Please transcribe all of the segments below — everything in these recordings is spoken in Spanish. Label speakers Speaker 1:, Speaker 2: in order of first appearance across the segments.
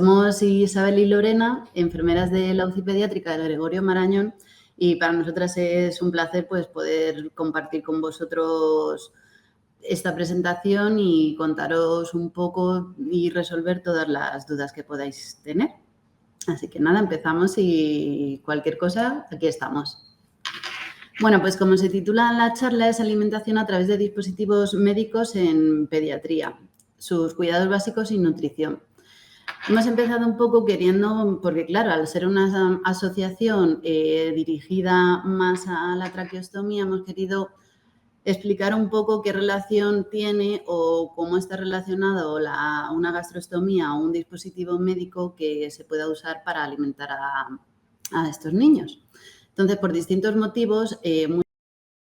Speaker 1: somos Isabel y Lorena, enfermeras de la UCI pediátrica del Gregorio Marañón, y para nosotras es un placer pues, poder compartir con vosotros esta presentación y contaros un poco y resolver todas las dudas que podáis tener. Así que nada, empezamos y cualquier cosa, aquí estamos. Bueno, pues como se titula la charla, es alimentación a través de dispositivos médicos en pediatría, sus cuidados básicos y nutrición. Hemos empezado un poco queriendo, porque claro, al ser una asociación dirigida más a la traqueostomía, hemos querido explicar un poco qué relación tiene o cómo está relacionado una gastrostomía o un dispositivo médico que se pueda usar para alimentar a estos niños. Entonces, por distintos motivos, muchos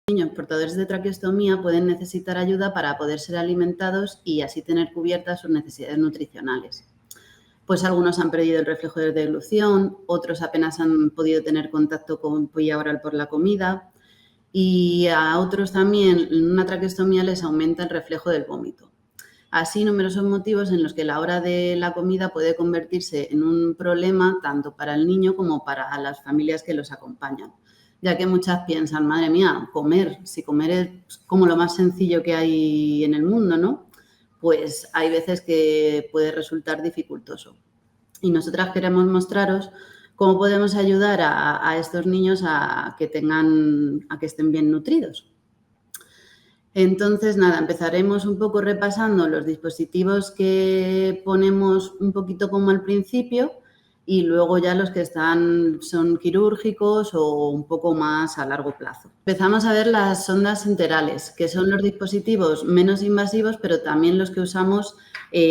Speaker 1: niños portadores de traqueostomía pueden necesitar ayuda para poder ser alimentados y así tener cubiertas sus necesidades nutricionales. Pues algunos han perdido el reflejo de deglución, otros apenas han podido tener contacto con vía oral por la comida y a otros también una traqueostomía les aumenta el reflejo del vómito. Así, numerosos motivos en los que la hora de la comida puede convertirse en un problema tanto para el niño como para las familias que los acompañan, ya que muchas piensan, madre mía, comer, si comer es como lo más sencillo que hay en el mundo, ¿no? Pues hay veces que puede resultar dificultoso. Y nosotras queremos mostraros cómo podemos ayudar a estos niños a que estén bien nutridos. Entonces, nada, empezaremos un poco repasando los dispositivos que ponemos un poquito como al principio y luego ya los que son quirúrgicos o un poco más a largo plazo. Empezamos a ver las sondas enterales, que son los dispositivos menos invasivos, pero también los que usamos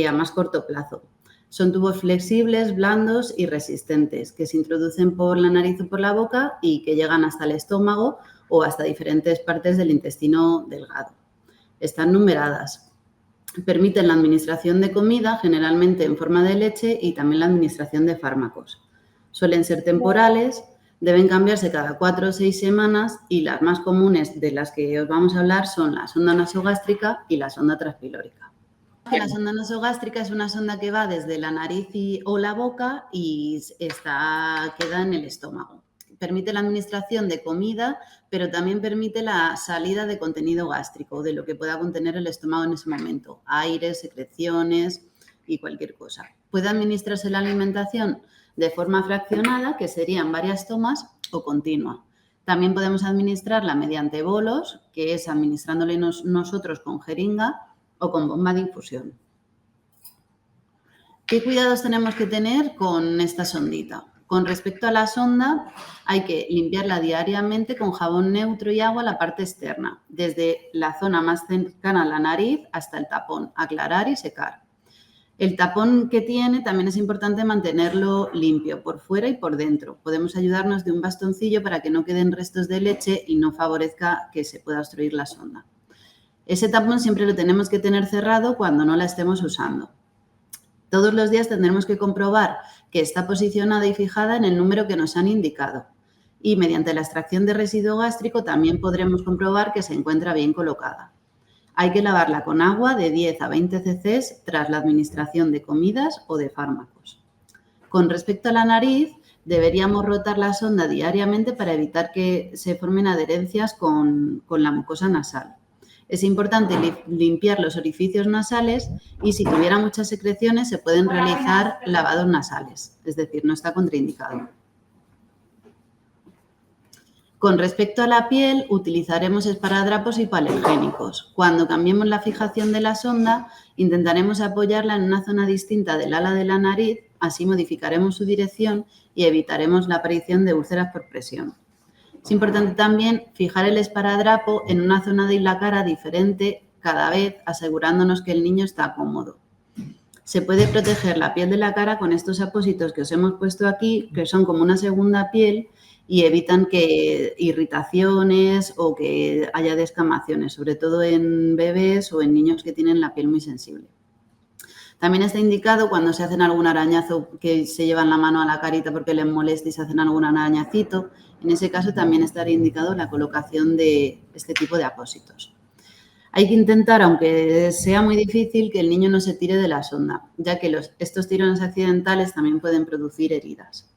Speaker 1: a más corto plazo. Son tubos flexibles, blandos y resistentes, que se introducen por la nariz o por la boca y que llegan hasta el estómago o hasta diferentes partes del intestino delgado. Están numeradas. Permiten la administración de comida, generalmente en forma de leche, y también la administración de fármacos. Suelen ser temporales, deben cambiarse cada 4 o 6 semanas y las más comunes de las que os vamos a hablar son la sonda nasogástrica y la sonda transpilórica. La sonda nasogástrica es una sonda que va desde la nariz o la boca y queda en el estómago. Permite la administración de comida, pero también permite la salida de contenido gástrico, de lo que pueda contener el estómago en ese momento, aire, secreciones y cualquier cosa. Puede administrarse la alimentación de forma fraccionada, que serían varias tomas, o continua. También podemos administrarla mediante bolos, que es administrándole nosotros con jeringa o con bomba de infusión. ¿Qué cuidados tenemos que tener con esta sondita? Con respecto a la sonda, hay que limpiarla diariamente con jabón neutro y agua la parte externa, desde la zona más cercana a la nariz hasta el tapón, aclarar y secar. El tapón que tiene también es importante mantenerlo limpio por fuera y por dentro. Podemos ayudarnos de un bastoncillo para que no queden restos de leche y no favorezca que se pueda obstruir la sonda. Ese tapón siempre lo tenemos que tener cerrado cuando no la estemos usando. Todos los días tendremos que comprobar que está posicionada y fijada en el número que nos han indicado. Y mediante la extracción de residuo gástrico también podremos comprobar que se encuentra bien colocada. Hay que lavarla con agua de 10 a 20 cc tras la administración de comidas o de fármacos. Con respecto a la nariz, deberíamos rotar la sonda diariamente para evitar que se formen adherencias con la mucosa nasal. Es importante limpiar los orificios nasales y si tuviera muchas secreciones se pueden realizar lavados nasales, es decir, no está contraindicado. Con respecto a la piel, utilizaremos esparadrapos hipoalergénicos. Cuando cambiemos la fijación de la sonda, intentaremos apoyarla en una zona distinta del ala de la nariz, así modificaremos su dirección y evitaremos la aparición de úlceras por presión. Es importante también fijar el esparadrapo en una zona de la cara diferente cada vez, asegurándonos que el niño está cómodo. Se puede proteger la piel de la cara con estos apósitos que os hemos puesto aquí, que son como una segunda piel y evitan que irritaciones o que haya descamaciones, sobre todo en bebés o en niños que tienen la piel muy sensible. También está indicado cuando se hacen algún arañazo, que se llevan la mano a la carita porque les molesta y se hacen algún arañacito. En ese caso también estaría indicado la colocación de este tipo de apósitos. Hay que intentar, aunque sea muy difícil, que el niño no se tire de la sonda, ya que estos tirones accidentales también pueden producir heridas.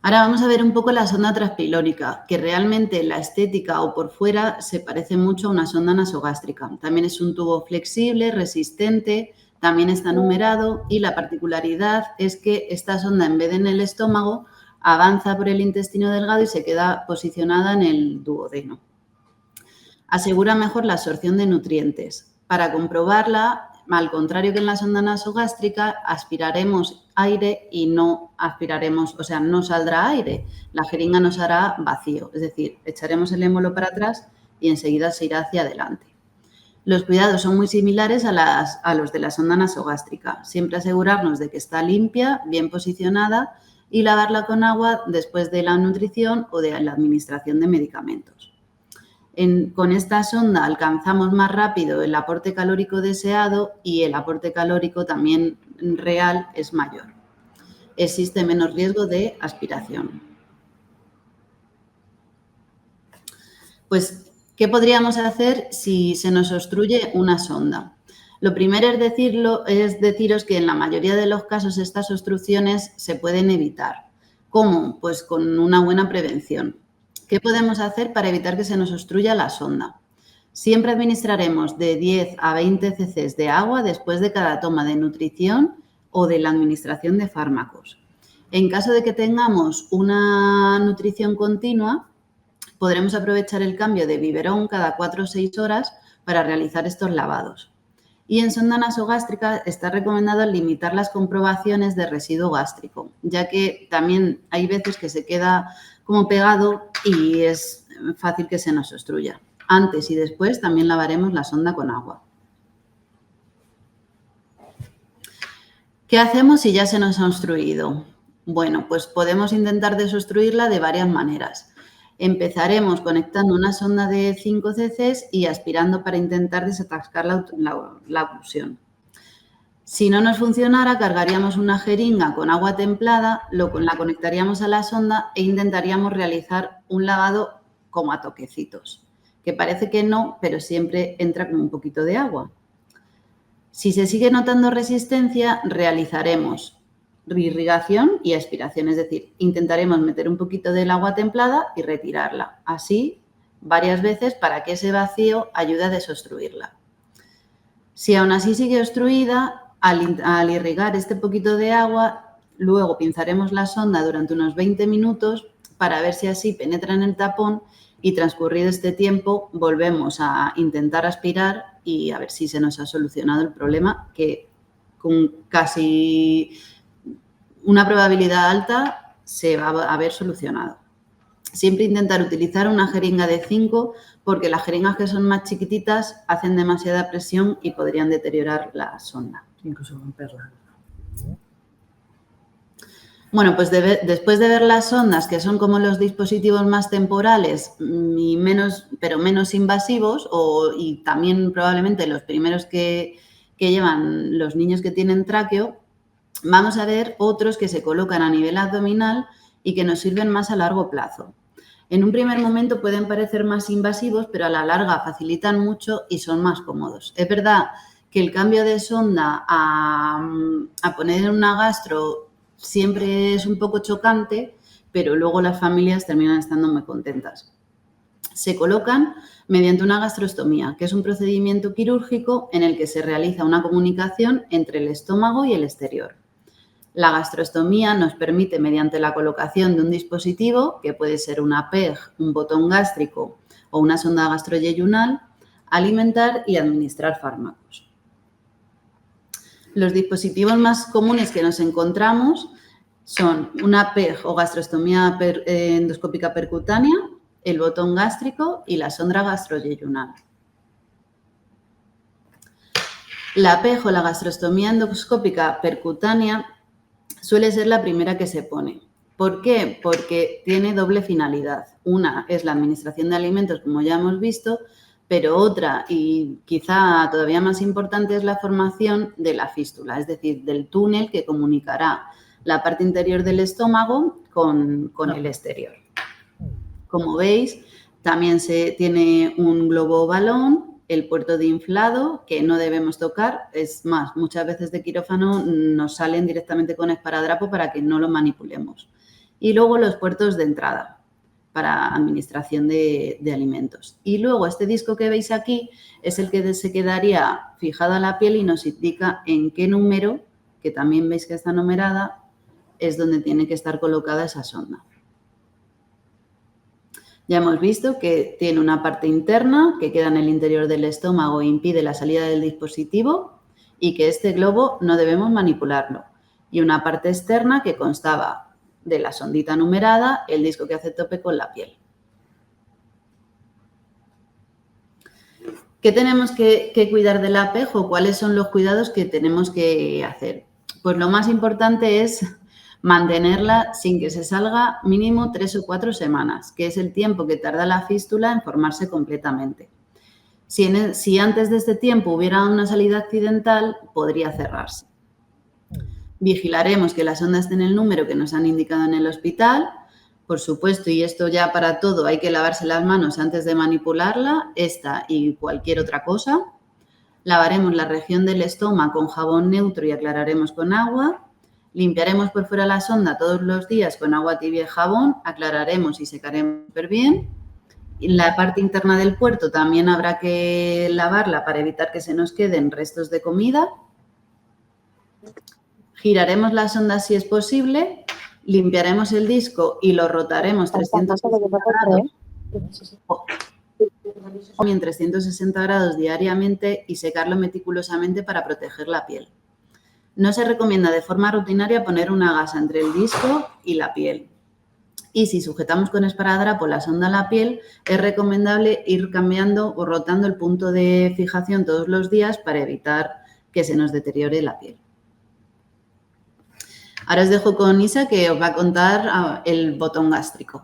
Speaker 1: Ahora vamos a ver un poco la sonda transpilórica, que realmente la estética o por fuera se parece mucho a una sonda nasogástrica. También es un tubo flexible, resistente, también está numerado y la particularidad es que esta sonda, en vez de en el estómago, avanza por el intestino delgado y se queda posicionada en el duodeno. Asegura mejor la absorción de nutrientes. Para comprobarla, al contrario que en la sonda nasogástrica, aspiraremos aire y no aspiraremos, o sea, no saldrá aire. La jeringa nos hará vacío, es decir, echaremos el émbolo para atrás y enseguida se irá hacia adelante. Los cuidados son muy similares a los de la sonda nasogástrica. Siempre asegurarnos de que está limpia, bien posicionada y lavarla con agua después de la nutrición o de la administración de medicamentos. Con esta sonda alcanzamos más rápido el aporte calórico deseado y el aporte calórico también real es mayor. Existe menos riesgo de aspiración. Pues, ¿qué podríamos hacer si se nos obstruye una sonda? Lo primero es deciros que en la mayoría de los casos estas obstrucciones se pueden evitar. ¿Cómo? Pues con una buena prevención. ¿Qué podemos hacer para evitar que se nos obstruya la sonda? Siempre administraremos de 10 a 20 cc de agua después de cada toma de nutrición o de la administración de fármacos. En caso de que tengamos una nutrición continua, podremos aprovechar el cambio de biberón cada 4 o 6 horas para realizar estos lavados. Y en sonda nasogástrica está recomendado limitar las comprobaciones de residuo gástrico, ya que también hay veces que se queda como pegado y es fácil que se nos obstruya. Antes y después también lavaremos la sonda con agua. ¿Qué hacemos si ya se nos ha obstruido? Bueno, pues podemos intentar desobstruirla de varias maneras. Empezaremos conectando una sonda de 5 cc y aspirando para intentar desatascar la oclusión. Si no nos funcionara, cargaríamos una jeringa con agua templada, la conectaríamos a la sonda e intentaríamos realizar un lavado como a toquecitos, que parece que no, pero siempre entra con un poquito de agua. Si se sigue notando resistencia, realizaremos irrigación y aspiración, es decir, intentaremos meter un poquito del agua templada y retirarla, así varias veces para que ese vacío ayude a desobstruirla. Si aún así sigue obstruida, al irrigar este poquito de agua, luego pinzaremos la sonda durante unos 20 minutos para ver si así penetra en el tapón y transcurrido este tiempo volvemos a intentar aspirar y a ver si se nos ha solucionado el problema, que con casi una probabilidad alta se va a haber solucionado. Siempre intentar utilizar una jeringa de 5 porque las jeringas que son más chiquititas hacen demasiada presión y podrían deteriorar la sonda.
Speaker 2: Incluso romperla.
Speaker 1: Bueno, pues después de ver las sondas, que son como los dispositivos más temporales y pero menos invasivos, y también probablemente los primeros que llevan los niños que tienen tráqueo, vamos a ver otros que se colocan a nivel abdominal y que nos sirven más a largo plazo. En un primer momento pueden parecer más invasivos, pero a la larga facilitan mucho y son más cómodos. Es verdad que el cambio de sonda a poner una gastro siempre es un poco chocante, pero luego las familias terminan estando muy contentas. Se colocan mediante una gastrostomía, que es un procedimiento quirúrgico en el que se realiza una comunicación entre el estómago y el exterior. La gastrostomía nos permite, mediante la colocación de un dispositivo, que puede ser una PEG, un botón gástrico o una sonda gastroyeyunal, alimentar y administrar fármacos. Los dispositivos más comunes que nos encontramos son una PEG o gastrostomía endoscópica percutánea, el botón gástrico y la sonda gastroyeyunal. La PEG o la gastrostomía endoscópica percutánea suele ser la primera que se pone. ¿Por qué? Porque tiene doble finalidad. Una es la administración de alimentos, como ya hemos visto, pero otra, y quizá todavía más importante, es la formación de la fístula, es decir, del túnel que comunicará la parte interior del estómago con el exterior. Como veis, También se tiene un globo balón, el puerto de inflado, que no debemos tocar. Es más, muchas veces de quirófano nos salen directamente con esparadrapo para que no lo manipulemos. Y luego los puertos de entrada para administración de alimentos. Y luego este disco que veis aquí es el que se quedaría fijado a la piel y nos indica en qué número, que también veis que está numerada, es donde tiene que estar colocada esa sonda. Ya hemos visto que tiene una parte interna que queda en el interior del estómago e impide la salida del dispositivo y que este globo no debemos manipularlo. Y una parte externa que constaba de la sondita numerada, el disco que hace tope con la piel. ¿Qué tenemos que cuidar del apejo? ¿Cuáles son los cuidados que tenemos que hacer? Pues lo más importante es mantenerla sin que se salga mínimo 3 o 4 semanas, que es el tiempo que tarda la fístula en formarse completamente. Si antes de este tiempo hubiera una salida accidental, podría cerrarse. Vigilaremos que la sonda esté en el número que nos han indicado en el hospital. Por supuesto, y esto ya para todo, hay que lavarse las manos antes de manipularla, esta y cualquier otra cosa. Lavaremos la región del estómago con jabón neutro y aclararemos con agua. Limpiaremos por fuera la sonda todos los días con agua tibia y jabón, aclararemos y secaremos súper bien. La parte interna del puerto también habrá que lavarla para evitar que se nos queden restos de comida. Giraremos la sonda si es posible, limpiaremos el disco y lo rotaremos 360 grados diariamente y secarlo meticulosamente para proteger la piel. No se recomienda de forma rutinaria poner una gasa entre el disco y la piel. Y si sujetamos con esparadrapo la sonda a la piel, es recomendable ir cambiando o rotando el punto de fijación todos los días para evitar que se nos deteriore la piel. Ahora os dejo con Isa, que os va a contar el botón gástrico.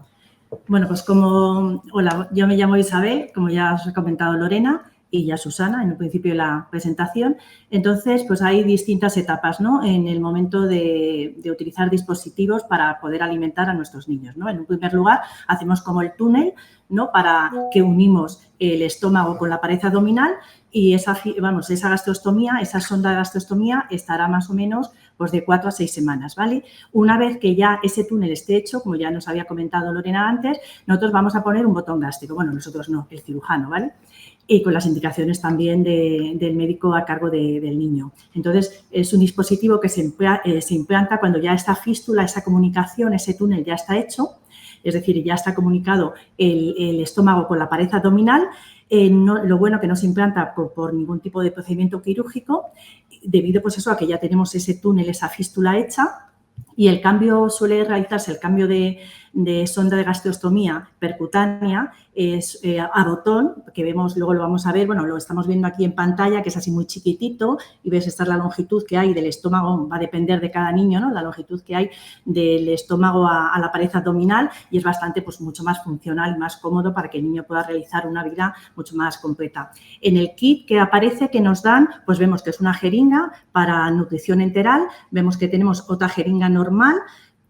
Speaker 2: Bueno, pues hola, yo me llamo Isabel, como ya os ha comentado Lorena y ya Susana en el principio de la presentación. Entonces, pues hay distintas etapas, ¿no?, en el momento de utilizar dispositivos para poder alimentar a nuestros niños, ¿no? En un primer lugar, hacemos como el túnel, ¿no?, para que unimos el estómago con la pared abdominal y esa gastrostomía, esa sonda de gastrostomía estará más o menos pues de 4 a 6 semanas, ¿vale? Una vez que ya ese túnel esté hecho, como ya nos había comentado Lorena antes, nosotros vamos a poner un botón gástrico. Bueno, nosotros no, el cirujano, ¿vale? Y con las indicaciones también del médico a cargo del niño. Entonces, es un dispositivo que se implanta cuando ya esta fístula, esa comunicación, ese túnel ya está hecho, es decir, ya está comunicado el estómago con la pared abdominal. Lo bueno que no se implanta por ningún tipo de procedimiento quirúrgico, debido pues eso a que ya tenemos ese túnel, esa fístula hecha, y el cambio suele realizarse, el cambio de sonda de gastrostomía percutánea es a botón, que vemos, luego lo vamos a ver, bueno, lo estamos viendo aquí en pantalla, que es así muy chiquitito, y ves, esta es la longitud que hay del estómago, va a depender de cada niño, ¿no?, la longitud que hay del estómago a la pared abdominal, y es bastante, pues mucho más funcional y más cómodo para que el niño pueda realizar una vida mucho más completa. En el kit que aparece, que nos dan, pues vemos que es una jeringa para nutrición enteral, vemos que tenemos otra jeringa normal,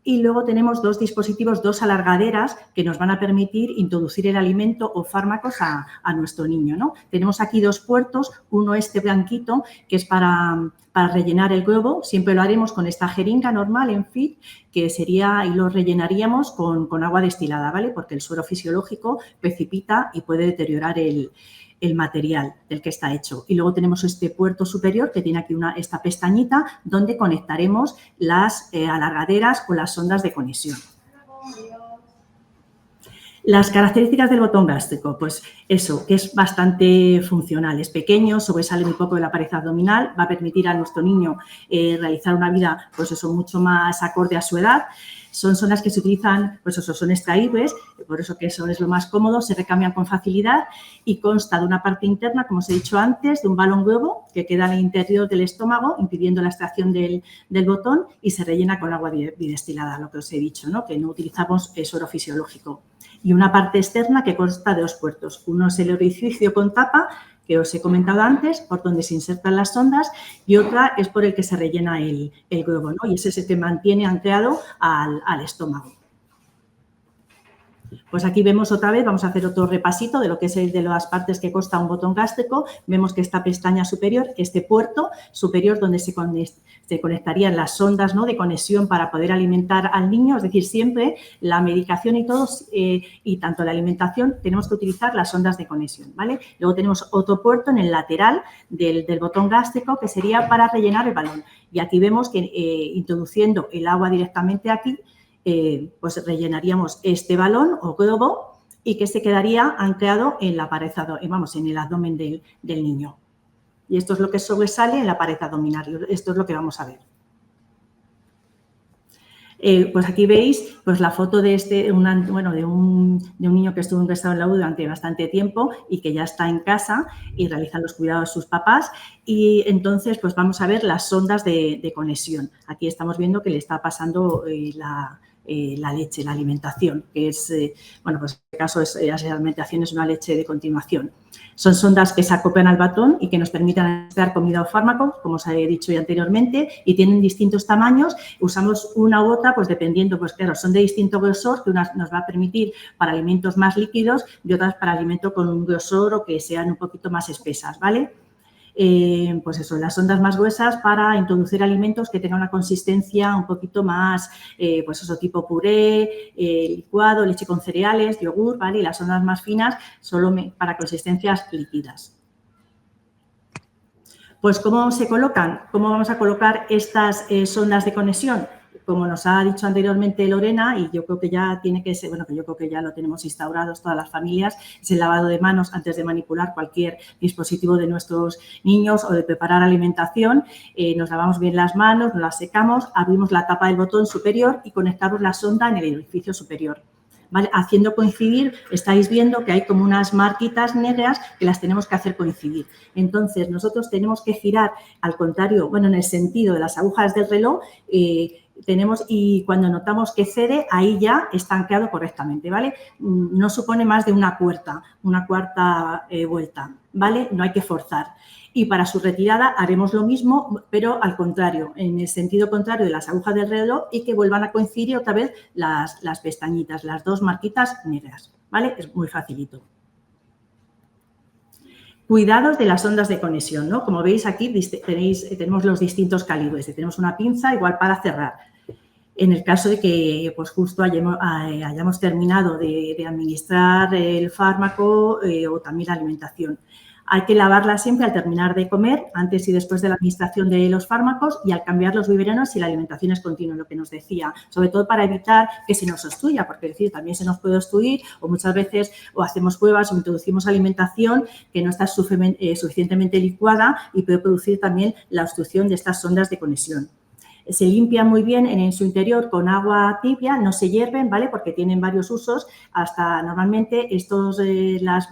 Speaker 2: y luego tenemos 2 dispositivos, 2 alargaderas que nos van a permitir introducir el alimento o fármacos a nuestro niño, ¿no? Tenemos aquí 2 puertos, uno este blanquito que es para rellenar el globo, siempre lo haremos con esta jeringa normal en FIT, que sería, y lo rellenaríamos con agua destilada, ¿vale? Porque el suero fisiológico precipita y puede deteriorar el material del que está hecho. Y luego tenemos este puerto superior que tiene aquí esta pestañita donde conectaremos las alargaderas o las sondas de conexión. Las características del botón gástrico, pues eso, que es bastante funcional, es pequeño, sobresale muy poco de la pared abdominal, va a permitir a nuestro niño realizar una vida, pues eso, mucho más acorde a su edad. Son sondas que se utilizan, pues eso, son extraíbles, por eso que eso es lo más cómodo, se recambian con facilidad y consta de una parte interna, como os he dicho antes, de un balón globo que queda en el interior del estómago, impidiendo la extracción del botón, y se rellena con agua bidestilada, lo que os he dicho, ¿no?, que no utilizamos suero fisiológico. Y una parte externa que consta de 2 puertos. Uno es el orificio con tapa, que os he comentado antes, por donde se insertan las sondas, y otra es por el que se rellena el globo, ¿no?, y ese es el que mantiene anclado al estómago. Pues aquí vemos otra vez, vamos a hacer otro repasito de lo que es el de las partes que consta un botón gástrico. Vemos que esta pestaña superior, este puerto superior donde se conectarían las sondas, ¿no?, de conexión para poder alimentar al niño, es decir, siempre la medicación y todo, y tanto la alimentación, tenemos que utilizar las sondas de conexión, ¿vale? Luego tenemos otro puerto en el lateral del botón gástrico que sería para rellenar el balón. Y aquí vemos que introduciendo el agua directamente aquí, pues rellenaríamos este balón o globo y que se quedaría anclado en la pared, vamos, en el abdomen del niño. Y esto es lo que sobresale en la pared abdominal. Esto es lo que vamos a ver. Pues aquí veis pues la foto de de un niño que estuvo ingresado en la UDI durante bastante tiempo y que ya está en casa y realiza los cuidados de sus papás. Y entonces pues vamos a ver las sondas de conexión. Aquí estamos viendo que le está pasando la leche, la alimentación, que es, bueno, pues en este caso la alimentación es una leche de continuación. Son sondas que se acoplan al batón y que nos permitan dar comida o fármacos, como os he dicho ya anteriormente, y tienen distintos tamaños. Usamos una u otra, pues dependiendo, pues claro, son de distinto grosor, que unas nos va a permitir para alimentos más líquidos y otras para alimentos con un grosor o que sean un poquito más espesas, ¿vale? Pues eso, las sondas más gruesas para introducir alimentos que tengan una consistencia un poquito más, pues eso, tipo puré, licuado, leche con cereales, yogur, ¿vale? Y las sondas más finas solo para consistencias líquidas. Pues, ¿cómo se colocan? ¿Cómo vamos a colocar estas sondas de conexión? Como nos ha dicho anteriormente Lorena, y yo creo que ya tiene que ser, bueno, que yo creo que ya lo tenemos instaurado todas las familias, es el lavado de manos antes de manipular cualquier dispositivo de nuestros niños o de preparar alimentación. Nos lavamos bien las manos, nos las secamos, abrimos la tapa del botón superior y conectamos la sonda en el orificio superior. ¿Vale? Haciendo coincidir, estáis viendo que hay como unas marquitas negras que las tenemos que hacer coincidir. Entonces, nosotros tenemos que girar al contrario, bueno, en el sentido de las agujas del reloj, y cuando notamos que cede, ahí ya está anclado correctamente, ¿vale? No supone más de una cuarta vuelta, ¿vale? No hay que forzar. Y para su retirada haremos lo mismo, pero al contrario, en el sentido contrario de las agujas del reloj y que vuelvan a coincidir otra vez las pestañitas, las dos marquitas negras, ¿vale? Es muy facilito. Cuidados de las sondas de conexión, ¿no? Como veis aquí tenemos los distintos calibres. Tenemos una pinza igual para cerrar. En el caso de que pues justo hayamos terminado de administrar el fármaco o también la alimentación. Hay que lavarla siempre al terminar de comer, antes y después de la administración de los fármacos y al cambiar los biberones si la alimentación es continua, lo que nos decía, sobre todo para evitar que se nos obstruya, porque es decir, también se nos puede obstruir o muchas veces o hacemos pruebas o introducimos alimentación que no está suficientemente licuada y puede producir también la obstrucción de estas sondas de conexión. Se limpian muy bien en su interior con agua tibia, no se hierven, ¿vale? Porque tienen varios usos. Hasta normalmente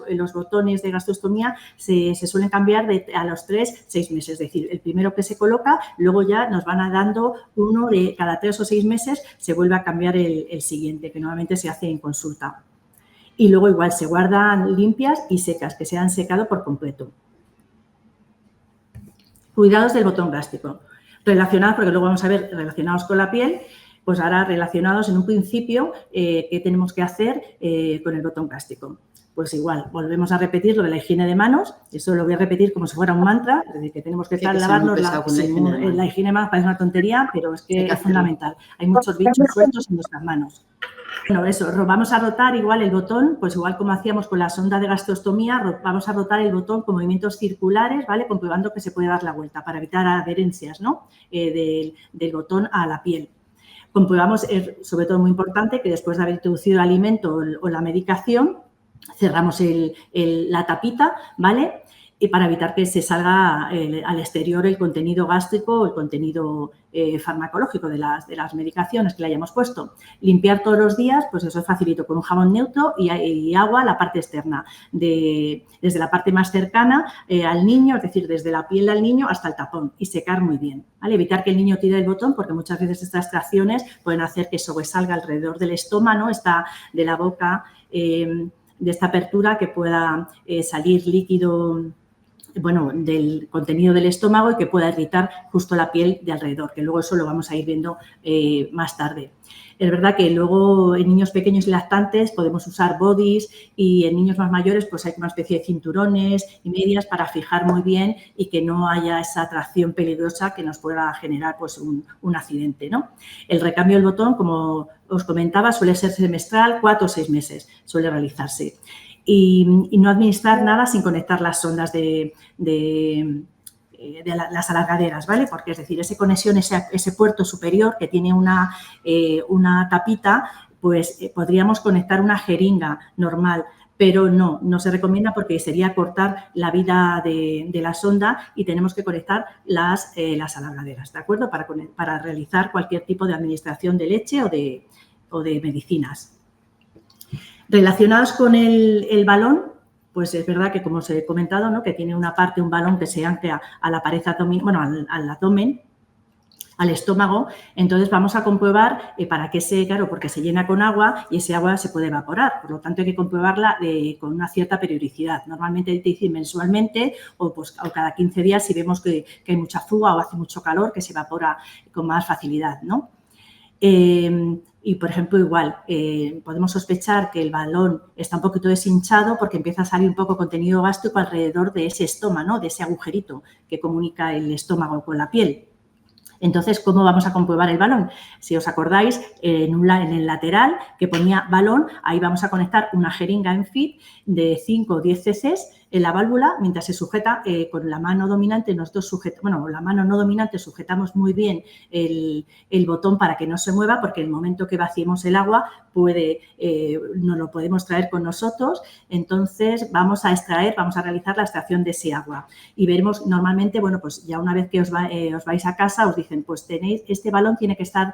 Speaker 2: los botones de gastrostomía se suelen cambiar a los 3-6 meses. Es decir, el primero que se coloca, luego ya nos van dando uno de cada 3 o 6 meses, se vuelve a cambiar el siguiente, que normalmente se hace en consulta. Y luego igual se guardan limpias y secas, que se han secado por completo. Cuidados del botón gástrico. Relacionados, porque luego vamos a ver relacionados con la piel, pues ahora relacionados en un principio, ¿qué tenemos que hacer con el botón gástrico? Pues igual, volvemos a repetir lo de la higiene de manos, eso lo voy a repetir como si fuera un mantra, es decir, que tenemos que estar lavarnos la higiene de manos, parece una tontería, pero es que es fundamental. Hay muchos bichos sueltos en nuestras manos. Bueno, eso, vamos a rotar igual el botón, pues igual como hacíamos con la sonda de gastrostomía, vamos a rotar el botón con movimientos circulares, ¿vale? Comprobando que se puede dar la vuelta para evitar adherencias, ¿no? Del botón a la piel. Comprobamos, sobre todo muy importante, que después de haber introducido el alimento o la medicación, cerramos la tapita, ¿vale? Y para evitar que se salga al exterior el contenido gástrico o el contenido farmacológico de las medicaciones que le hayamos puesto. Limpiar todos los días, pues eso es facilito, con un jabón neutro y agua la parte externa, desde la parte más cercana al niño, es decir, desde la piel del niño hasta el tapón y secar muy bien, ¿vale? Evitar que el niño tire el botón porque muchas veces estas extracciones pueden hacer que sobresalga alrededor del estómago, de la boca, de esta apertura que pueda salir líquido bueno, del contenido del estómago y que pueda irritar justo la piel de alrededor, que luego eso lo vamos a ir viendo más tarde. Es verdad que luego en niños pequeños y lactantes podemos usar bodys y en niños más mayores pues hay una especie de cinturones y medias para fijar muy bien y que no haya esa atracción peligrosa que nos pueda generar pues un accidente, ¿no? El recambio del botón, como os comentaba, suele ser semestral, 4 o 6 meses suele realizarse. Y no administrar nada sin conectar las sondas de las alargaderas, ¿vale? Porque es decir, esa conexión, ese puerto superior que tiene una tapita, pues podríamos conectar una jeringa normal, pero no se recomienda porque sería cortar la vida de la sonda y tenemos que conectar las alargaderas, ¿de acuerdo? Para realizar cualquier tipo de administración de leche o de medicinas. Relacionados con el balón, pues es verdad que, como os he comentado, ¿no? Que tiene una parte, un balón que se ancla a la pared abdominal, bueno, al abdomen, al estómago. Entonces vamos a comprobar para qué claro, porque se llena con agua y ese agua se puede evaporar. Por lo tanto, hay que comprobarla con una cierta periodicidad. Normalmente te dicen mensualmente o cada 15 días si vemos que hay mucha fuga o hace mucho calor, que se evapora con más facilidad, ¿no? Y, por ejemplo, igual, podemos sospechar que el balón está un poquito deshinchado porque empieza a salir un poco contenido gástrico alrededor de ese estoma, ¿no? De ese agujerito que comunica el estómago con la piel. Entonces, ¿cómo vamos a comprobar el balón? Si os acordáis, en el lateral que ponía balón, ahí vamos a conectar una jeringa en FIT de 5 o 10 cc en la válvula, mientras se sujeta con la mano dominante, la mano no dominante sujetamos muy bien el botón para que no se mueva, porque el momento que vaciemos el agua no lo podemos traer con nosotros. Entonces, vamos a realizar la extracción de ese agua y veremos normalmente, bueno, pues ya una vez que os vais a casa, os dicen, pues este balón tiene que estar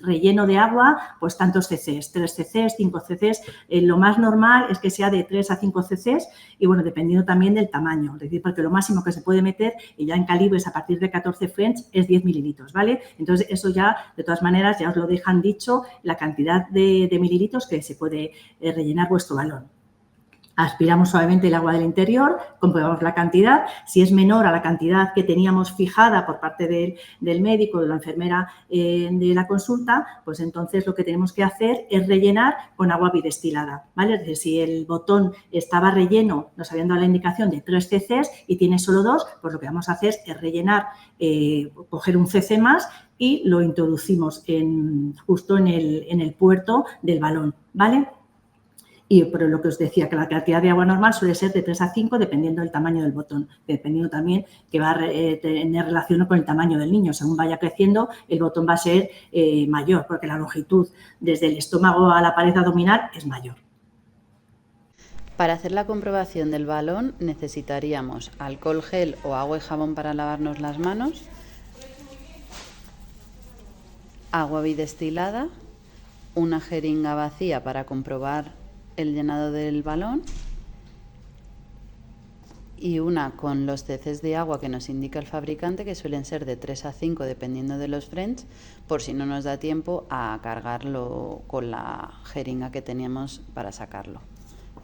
Speaker 2: relleno de agua, pues tantos cc's, 3 cc's, 5 cc's. Lo más normal es que sea de 3 a 5 cc's y, bueno, dependiendo también del tamaño. Es decir, porque lo máximo que se puede meter, y ya en calibres a partir de 14 French, es 10 mililitros, ¿vale? Entonces, eso ya, de todas maneras, ya os lo dejan dicho, la cantidad de mililitros que se puede rellenar vuestro balón. Aspiramos suavemente el agua del interior, comprobamos la cantidad. Si es menor a la cantidad que teníamos fijada por parte del médico, de la enfermera de la consulta, pues entonces lo que tenemos que hacer es rellenar con agua bidestilada, ¿vale? Es decir, si el botón estaba relleno, nos habían dado la indicación de 3 cc's y tiene solo 2, pues lo que vamos a hacer es rellenar, coger un cc más y lo introducimos justo en el puerto del balón, ¿vale? Pero lo que os decía, que la cantidad de agua normal suele ser de 3 a 5 dependiendo del tamaño del botón, dependiendo también que va a tener relación con el tamaño del niño. Según vaya creciendo, el botón va a ser mayor, porque la longitud desde el estómago a la pared abdominal es mayor.
Speaker 3: Para hacer la comprobación del balón necesitaríamos alcohol gel o agua y jabón para lavarnos las manos, agua bidestilada, una jeringa vacía para comprobar el llenado del balón y una con los cc's de agua que nos indica el fabricante, que suelen ser de 3 a 5 dependiendo de los French, por si no nos da tiempo a cargarlo con la jeringa que teníamos para sacarlo.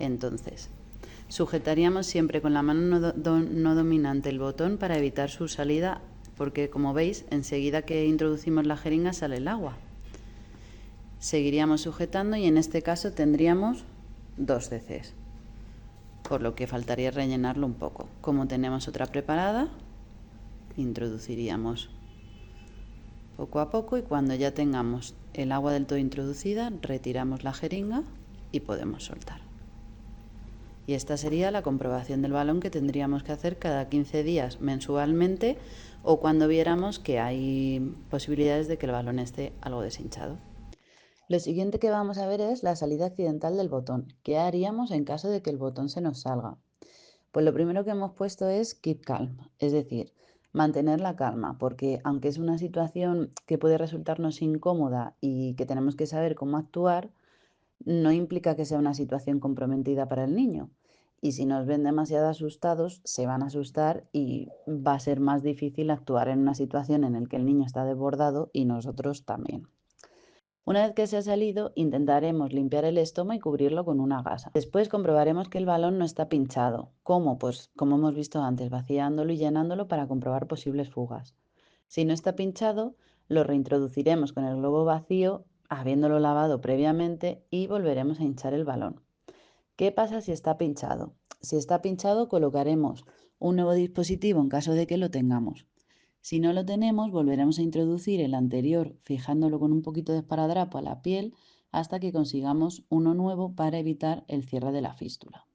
Speaker 3: Entonces, sujetaríamos siempre con la mano no dominante el botón para evitar su salida, porque, como veis, enseguida que introducimos la jeringa sale el agua. Seguiríamos sujetando y en este caso tendríamos 2 cc's, por lo que faltaría rellenarlo un poco. Como tenemos otra preparada, introduciríamos poco a poco y cuando ya tengamos el agua del todo introducida, retiramos la jeringa y podemos soltar. Y esta sería la comprobación del balón que tendríamos que hacer cada 15 días mensualmente o cuando viéramos que hay posibilidades de que el balón esté algo deshinchado. Lo siguiente que vamos a ver es la salida accidental del botón. ¿Qué haríamos en caso de que el botón se nos salga? Pues lo primero que hemos puesto es keep calm, es decir, mantener la calma, porque aunque es una situación que puede resultarnos incómoda y que tenemos que saber cómo actuar, no implica que sea una situación comprometida para el niño. Y si nos ven demasiado asustados, se van a asustar y va a ser más difícil actuar en una situación en la que el niño está desbordado y nosotros también. Una vez que se ha salido, intentaremos limpiar el estómago y cubrirlo con una gasa. Después comprobaremos que el balón no está pinchado. ¿Cómo? Pues como hemos visto antes, vaciándolo y llenándolo para comprobar posibles fugas. Si no está pinchado, lo reintroduciremos con el globo vacío, habiéndolo lavado previamente, y volveremos a hinchar el balón. ¿Qué pasa si está pinchado? Si está pinchado, colocaremos un nuevo dispositivo en caso de que lo tengamos. Si no lo tenemos, volveremos a introducir el anterior fijándolo con un poquito de esparadrapo a la piel hasta que consigamos uno nuevo para evitar el cierre de la fístula.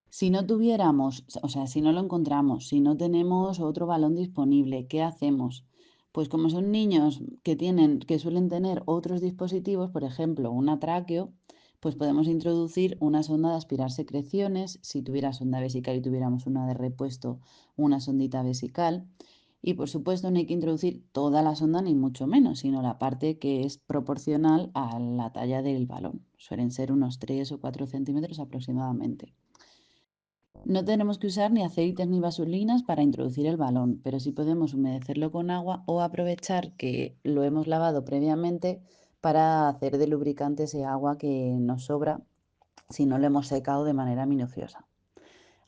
Speaker 3: Si no tuviéramos, o sea, si no lo encontramos, si no tenemos otro balón disponible, ¿qué hacemos? Pues como son niños que suelen tener otros dispositivos, por ejemplo, una tráqueo, pues podemos introducir una sonda de aspirar secreciones, si tuviera sonda vesical y tuviéramos una de repuesto, una sondita vesical. Y por supuesto no hay que introducir toda la sonda ni mucho menos, sino la parte que es proporcional a la talla del balón. Suelen ser unos 3 o 4 centímetros aproximadamente. No tenemos que usar ni aceites ni vaselinas para introducir el balón, pero sí podemos humedecerlo con agua o aprovechar que lo hemos lavado previamente para hacer de lubricante ese agua que nos sobra si no lo hemos secado de manera minuciosa.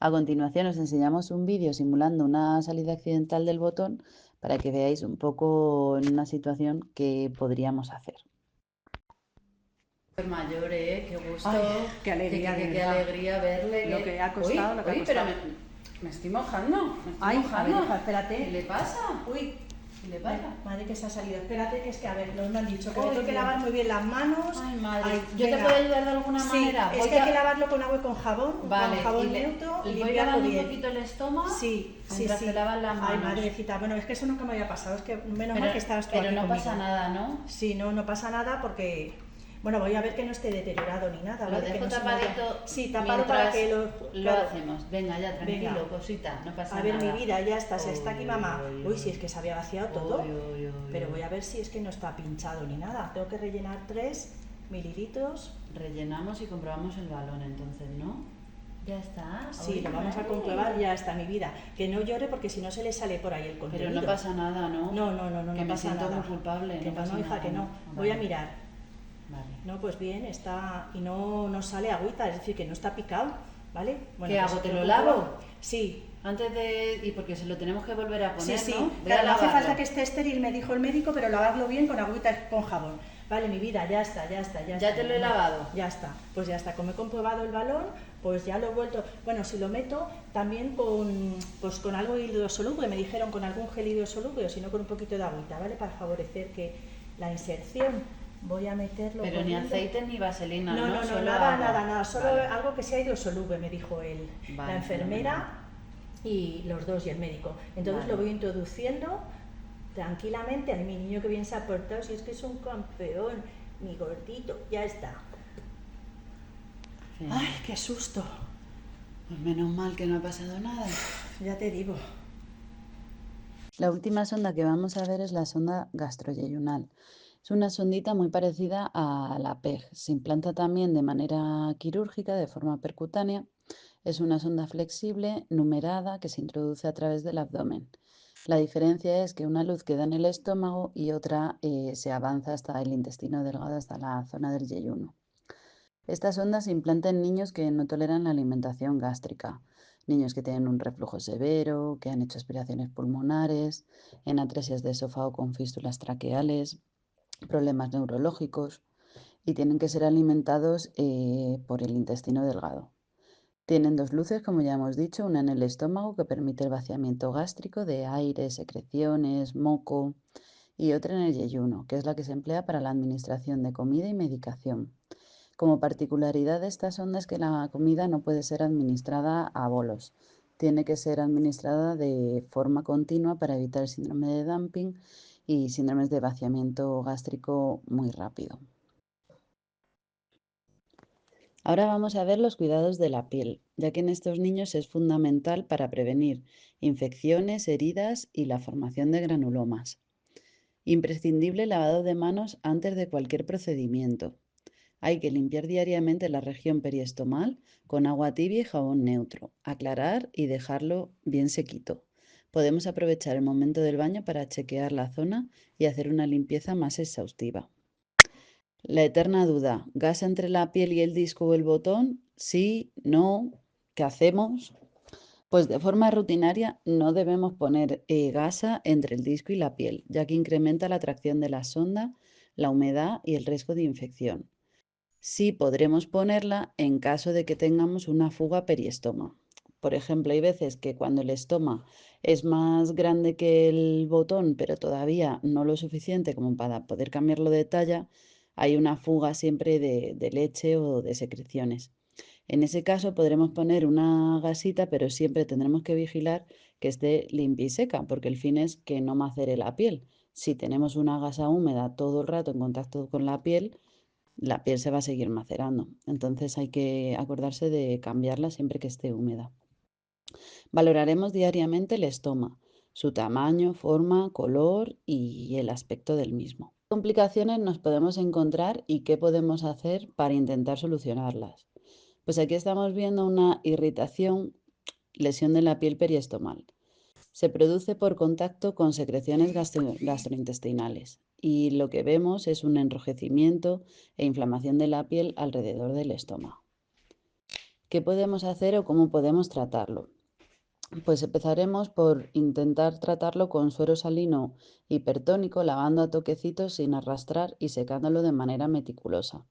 Speaker 3: A continuación os enseñamos un vídeo simulando una salida accidental del botón para que veáis un poco en una situación que podríamos hacer. Mayor, qué gusto.
Speaker 2: Ay, qué alegría,
Speaker 3: qué alegría verle.
Speaker 2: Lo que ha costado, lo que ha costado.
Speaker 3: Pero me estoy mojando.
Speaker 2: Ay,
Speaker 3: mojando.
Speaker 2: a ver, hija, espérate.
Speaker 3: ¿Qué le pasa?
Speaker 2: Uy,
Speaker 3: ¿Qué le pasa?
Speaker 2: madre que se ha salido. Espérate, que es que, a ver, nos me han dicho que
Speaker 3: Ay,
Speaker 2: me tengo que
Speaker 3: Dios.
Speaker 2: lavar muy bien las manos.
Speaker 3: Ay, madre.
Speaker 2: Ay,
Speaker 3: ¿Yo
Speaker 2: venga.
Speaker 3: te puedo ayudar de alguna
Speaker 2: Sí,
Speaker 3: manera?
Speaker 2: es que hay que lavarlo con agua y con jabón,
Speaker 3: Vale,
Speaker 2: con jabón
Speaker 3: y
Speaker 2: neutro y
Speaker 3: voy
Speaker 2: limpiarlo
Speaker 3: lavando
Speaker 2: bien.
Speaker 3: un poquito el estómago.
Speaker 2: Sí, sí,
Speaker 3: mientras
Speaker 2: sí.
Speaker 3: te lavas las manos.
Speaker 2: Ay, madrecita, bueno, es que eso nunca me había pasado, es que menos mal que estabas tú
Speaker 3: Pero
Speaker 2: aquí
Speaker 3: no
Speaker 2: conmigo.
Speaker 3: pasa nada, ¿no?
Speaker 2: Sí, no pasa nada porque, bueno, voy a ver que no esté deteriorado ni nada,
Speaker 3: Lo
Speaker 2: ¿vale? Que
Speaker 3: dejo
Speaker 2: no se me
Speaker 3: tapadito.
Speaker 2: vaya- Sí, tapado para que lo...
Speaker 3: lo
Speaker 2: claro.
Speaker 3: hacemos. Venga, ya, tranquilo,
Speaker 2: Venga.
Speaker 3: cosita, no pasa
Speaker 2: A ver,
Speaker 3: nada.
Speaker 2: mi vida, ya está, se está aquí
Speaker 3: Uy,
Speaker 2: mamá.
Speaker 3: uy,
Speaker 2: Uy, si es que se había vaciado todo.
Speaker 3: Uy.
Speaker 2: Pero voy a ver si es que no está pinchado ni nada. Tengo que rellenar 3 mililitros.
Speaker 3: Rellenamos y comprobamos el balón, entonces, ¿no? Ya está.
Speaker 2: Sí,
Speaker 3: Uy,
Speaker 2: lo vamos a
Speaker 3: madre.
Speaker 2: comprobar, ya está mi vida. Que no llore porque si no se le sale por ahí el contenido.
Speaker 3: Pero no pasa nada, ¿no?
Speaker 2: No
Speaker 3: Que me
Speaker 2: pasa
Speaker 3: siento
Speaker 2: nada.
Speaker 3: muy culpable.
Speaker 2: Que no,
Speaker 3: pasa
Speaker 2: hija,
Speaker 3: nada,
Speaker 2: que no.
Speaker 3: Ah,
Speaker 2: Voy a
Speaker 3: vale.
Speaker 2: mirar.
Speaker 3: Vale.
Speaker 2: No, pues bien, está y no sale agüita, es decir, que no está picado, ¿vale?
Speaker 3: ¿Qué hago? ¿Te lo
Speaker 2: compruebo.
Speaker 3: lavo?
Speaker 2: Sí.
Speaker 3: Antes de... Y porque se lo tenemos que volver a poner,
Speaker 2: Sí,
Speaker 3: ¿no? Voy a
Speaker 2: claro, no hace
Speaker 3: lavarlo.
Speaker 2: falta que esté estéril, me dijo el médico, pero lavarlo bien con agüita y con jabón. Vale, mi vida, ya está.
Speaker 3: ¿Ya
Speaker 2: está.
Speaker 3: te lo he lavado?
Speaker 2: Ya está, pues ya está. Como he comprobado el balón, pues ya lo he vuelto. Bueno, si lo meto también con algo hidrosoluble, me dijeron con algún gel hidrosoluble o si no con un poquito de agüita, ¿vale? Para favorecer que la inserción. Voy a meterlo.
Speaker 3: Pero ni
Speaker 2: poniendo-
Speaker 3: aceite ni vaselina, ¿no?
Speaker 2: No,
Speaker 3: Solo
Speaker 2: nada,
Speaker 3: agua.
Speaker 2: nada. Solo
Speaker 3: Vale.
Speaker 2: algo que sea hidrosoluble, me dijo
Speaker 3: Vale,
Speaker 2: la enfermera y los dos y el médico. Entonces
Speaker 3: Vale.
Speaker 2: lo voy introduciendo tranquilamente. A mi niño que bien se ha portado, si es que es un campeón, mi gordito, ya está.
Speaker 3: Sí.
Speaker 2: Ay, qué susto,
Speaker 3: Pues menos mal que no ha pasado nada.
Speaker 2: ya te digo.
Speaker 3: La última sonda que vamos a ver es la sonda gastroyeyunal. Es una sondita muy parecida a la PEG. Se implanta también de manera quirúrgica, de forma percutánea. Es una sonda flexible, numerada, que se introduce a través del abdomen. La diferencia es que una luz queda en el estómago y otra se avanza hasta el intestino delgado, hasta la zona del yeyuno. Esta sonda se implanta en niños que no toleran la alimentación gástrica, niños que tienen un reflujo severo, que han hecho aspiraciones pulmonares, en atresias de esófago con fístulas traqueales, problemas neurológicos y tienen que ser alimentados por el intestino delgado. Tienen 2 luces, como ya hemos dicho, una en el estómago que permite el vaciamiento gástrico de aire, secreciones, moco, y otra en el yeyuno, que es la que se emplea para la administración de comida y medicación. Como particularidad de esta sonda es que la comida no puede ser administrada a bolos, tiene que ser administrada de forma continua para evitar el síndrome de dumping y síndromes de vaciamiento gástrico muy rápido. Ahora vamos a ver los cuidados de la piel, ya que en estos niños es fundamental para prevenir infecciones, heridas y la formación de granulomas. Imprescindible lavado de manos antes de cualquier procedimiento. Hay que limpiar diariamente la región periestomal con agua tibia y jabón neutro, aclarar y dejarlo bien sequito. Podemos aprovechar el momento del baño para chequear la zona y hacer una limpieza más exhaustiva. La eterna duda, ¿gas entre la piel y el disco o el botón? Sí, no, ¿qué hacemos? Pues de forma rutinaria no debemos poner gasa entre el disco y la piel, ya que incrementa la atracción de la sonda, la humedad y el riesgo de infección. Sí podremos ponerla en caso de que tengamos una fuga periestoma. Por ejemplo, hay veces que cuando el estoma es más grande que el botón, pero todavía no lo suficiente como para poder cambiarlo de talla, hay una fuga siempre de leche o de secreciones. En ese caso podremos poner una gasita, pero siempre tendremos que vigilar que esté limpia y seca, porque el fin es que no macere la piel. Si tenemos una gasa húmeda todo el rato en contacto con la piel se va a seguir macerando. Entonces hay que acordarse de cambiarla siempre que esté húmeda. Valoraremos diariamente el estoma, su tamaño, forma, color y el aspecto del mismo. ¿Qué complicaciones nos podemos encontrar y qué podemos hacer para intentar solucionarlas? Pues aquí estamos viendo una irritación, lesión de la piel periestomal. Se produce por contacto con secreciones gastrointestinales y lo que vemos es un enrojecimiento e inflamación de la piel alrededor del estómago. ¿Qué podemos hacer o cómo podemos tratarlo? Pues empezaremos por intentar tratarlo con suero salino hipertónico, lavando a toquecitos sin arrastrar y secándolo de manera meticulosa.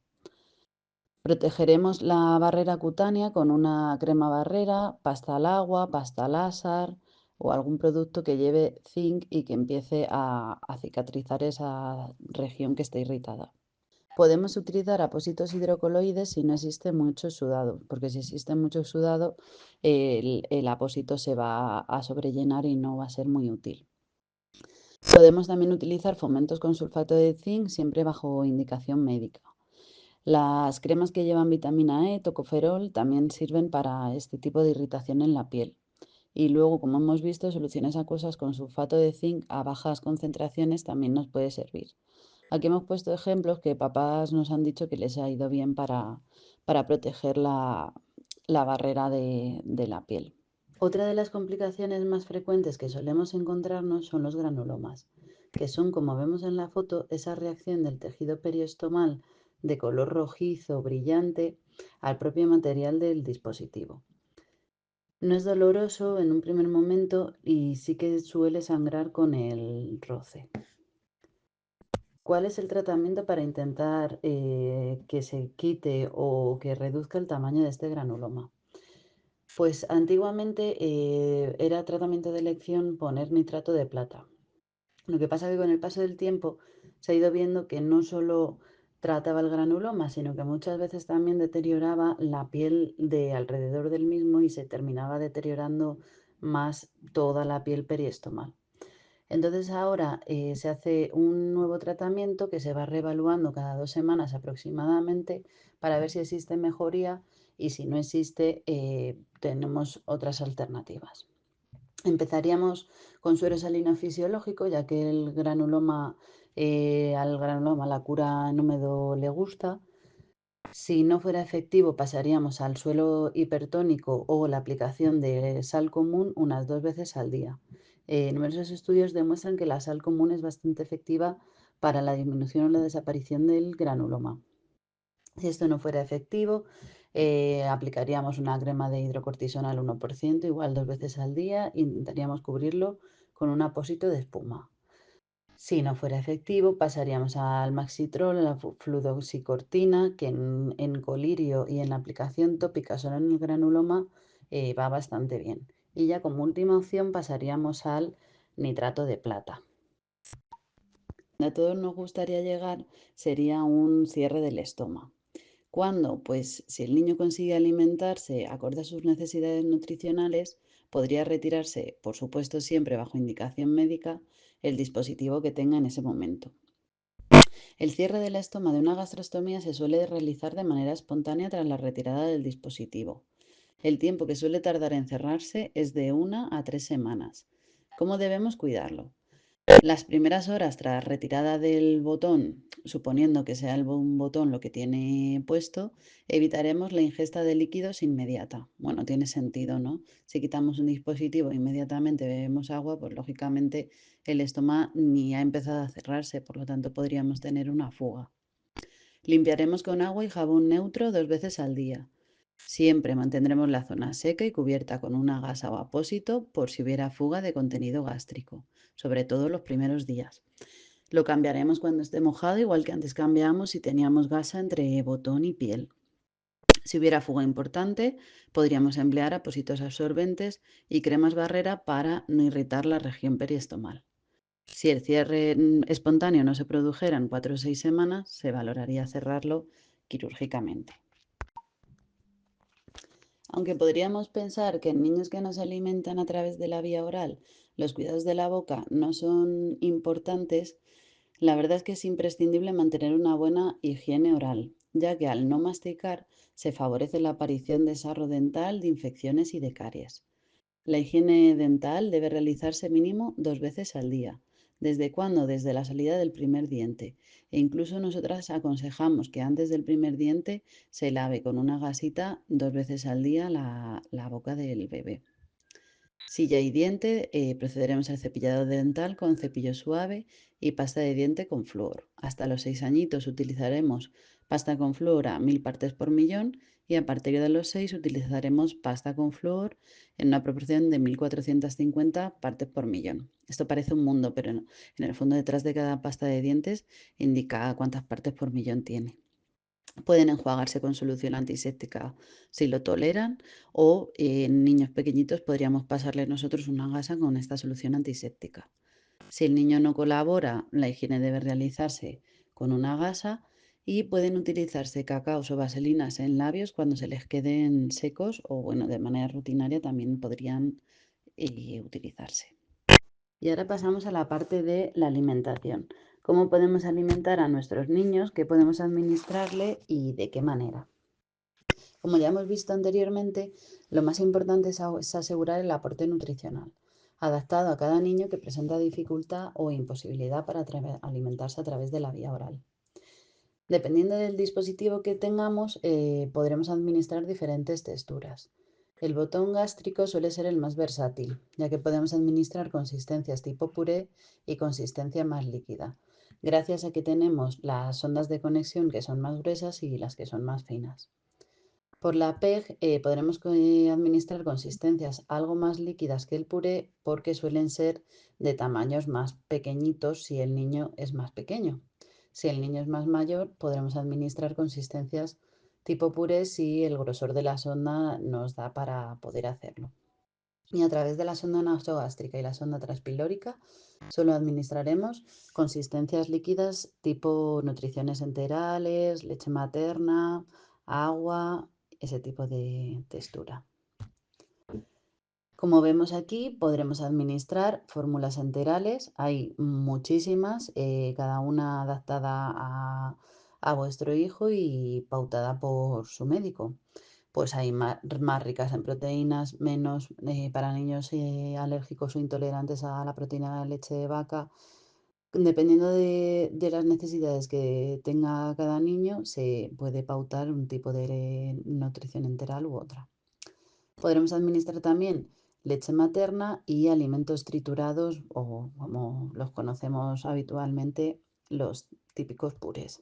Speaker 3: Protegeremos la barrera cutánea con una crema barrera, pasta al agua, pasta láser o algún producto que lleve zinc y que empiece a cicatrizar esa región que esté irritada. Podemos utilizar apósitos hidrocoloides si no existe mucho sudado, porque si existe mucho sudado, el apósito se va a sobrellenar y no va a ser muy útil. Podemos también utilizar fomentos con sulfato de zinc, siempre bajo indicación médica. Las cremas que llevan vitamina E, tocoferol, también sirven para este tipo de irritación en la piel. Y luego, como hemos visto, soluciones acuosas con sulfato de zinc a bajas concentraciones también nos puede servir. Aquí hemos puesto ejemplos que papás nos han dicho que les ha ido bien para proteger la barrera de la piel. Otra de las complicaciones más frecuentes que solemos encontrarnos son los granulomas, que son, como vemos en la foto, esa reacción del tejido periostomal de color rojizo brillante al propio material del dispositivo. No es doloroso en un primer momento y sí que suele sangrar con el roce. ¿Cuál es el tratamiento para intentar que se quite o que reduzca el tamaño de este granuloma? Pues antiguamente era tratamiento de elección poner nitrato de plata. Lo que pasa es que con el paso del tiempo se ha ido viendo que no solo trataba el granuloma, sino que muchas veces también deterioraba la piel de alrededor del mismo y se terminaba deteriorando más toda la piel periestomal. Entonces ahora se hace un nuevo tratamiento que se va reevaluando cada 2 semanas aproximadamente para ver si existe mejoría y si no existe tenemos otras alternativas. Empezaríamos con suero salino fisiológico, ya que al granuloma la cura en húmedo le gusta. Si no fuera efectivo, pasaríamos al suelo hipertónico o la aplicación de sal común unas 2 veces al día. Numerosos estudios demuestran que la sal común es bastante efectiva para la disminución o la desaparición del granuloma. Si esto no fuera efectivo, aplicaríamos una crema de hidrocortisona al 1%, igual 2 veces al día, e intentaríamos cubrirlo con un apósito de espuma. Si no fuera efectivo, pasaríamos al Maxitrol, a la fludoxicortina, que en colirio y en la aplicación tópica solo en el granuloma va bastante bien. Y ya como última opción pasaríamos al nitrato de plata. Donde a todos nos gustaría llegar sería un cierre del estómago. ¿Cuándo? Pues si el niño consigue alimentarse acorde a sus necesidades nutricionales, podría retirarse, por supuesto siempre bajo indicación médica, el dispositivo que tenga en ese momento. El cierre del estómago de una gastrostomía se suele realizar de manera espontánea tras la retirada del dispositivo. El tiempo que suele tardar en cerrarse es de 1 a 3 semanas. ¿Cómo debemos cuidarlo? Las primeras horas tras retirada del botón, suponiendo que sea un botón lo que tiene puesto, evitaremos la ingesta de líquidos inmediata. Bueno, tiene sentido, ¿no? Si quitamos un dispositivo e inmediatamente bebemos agua, pues lógicamente el estómago ni ha empezado a cerrarse, por lo tanto podríamos tener una fuga. Limpiaremos con agua y jabón neutro 2 veces al día. Siempre mantendremos la zona seca y cubierta con una gasa o apósito por si hubiera fuga de contenido gástrico, sobre todo los primeros días. Lo cambiaremos cuando esté mojado, igual que antes cambiamos si teníamos gasa entre botón y piel. Si hubiera fuga importante, podríamos emplear apósitos absorbentes y cremas barrera para no irritar la región periestomal. Si el cierre espontáneo no se produjera en 4 o 6 semanas, se valoraría cerrarlo quirúrgicamente. Aunque podríamos pensar que en niños que no se alimentan a través de la vía oral, los cuidados de la boca no son importantes, la verdad es que es imprescindible mantener una buena higiene oral, ya que al no masticar se favorece la aparición de sarro dental, de infecciones y de caries. La higiene dental debe realizarse mínimo 2 veces al día. ¿Desde cuándo? Desde la salida del primer diente. E incluso nosotras aconsejamos que antes del primer diente se lave con una gasita 2 veces al día la boca del bebé. Si ya hay diente, procederemos al cepillado dental con cepillo suave y pasta de diente con flúor. Hasta los 6 añitos utilizaremos pasta con flúor a 1000 partes por millón y a partir de los 6 utilizaremos pasta con flúor en una proporción de 1450 partes por millón. Esto parece un mundo, pero en el fondo detrás de cada pasta de dientes indica cuántas partes por millón tiene. Pueden enjuagarse con solución antiséptica si lo toleran o en niños pequeñitos podríamos pasarles nosotros una gasa con esta solución antiséptica. Si el niño no colabora, la higiene debe realizarse con una gasa y pueden utilizarse cacaos o vaselinas en labios cuando se les queden secos o bueno, de manera rutinaria también podrían utilizarse. Y ahora pasamos a la parte de la alimentación. ¿Cómo podemos alimentar a nuestros niños? ¿Qué podemos administrarle y de qué manera? Como ya hemos visto anteriormente, lo más importante es asegurar el aporte nutricional, adaptado a cada niño que presenta dificultad o imposibilidad para alimentarse a través de la vía oral. Dependiendo del dispositivo que tengamos, podremos administrar diferentes texturas. El botón gástrico suele ser el más versátil, ya que podemos administrar consistencias tipo puré y consistencia más líquida, gracias a que tenemos las sondas de conexión que son más gruesas y las que son más finas. Por la PEG podremos administrar consistencias algo más líquidas que el puré porque suelen ser de tamaños más pequeñitos si el niño es más pequeño. Si el niño es más mayor, podremos administrar consistencias tipo puré si el grosor de la sonda nos da para poder hacerlo. Y a través de la sonda nasogástrica y la sonda transpilórica solo administraremos consistencias líquidas tipo nutriciones enterales, leche materna, agua, ese tipo de textura. Como vemos aquí, podremos administrar fórmulas enterales. Hay muchísimas, cada una adaptada a vuestro hijo y pautada por su médico. Pues hay más ricas en proteínas, menos para niños alérgicos o intolerantes a la proteína de la leche de vaca. Dependiendo de las necesidades que tenga cada niño, se puede pautar un tipo de nutrición enteral u otra. Podremos administrar también leche materna y alimentos triturados o como los conocemos habitualmente, los típicos purés.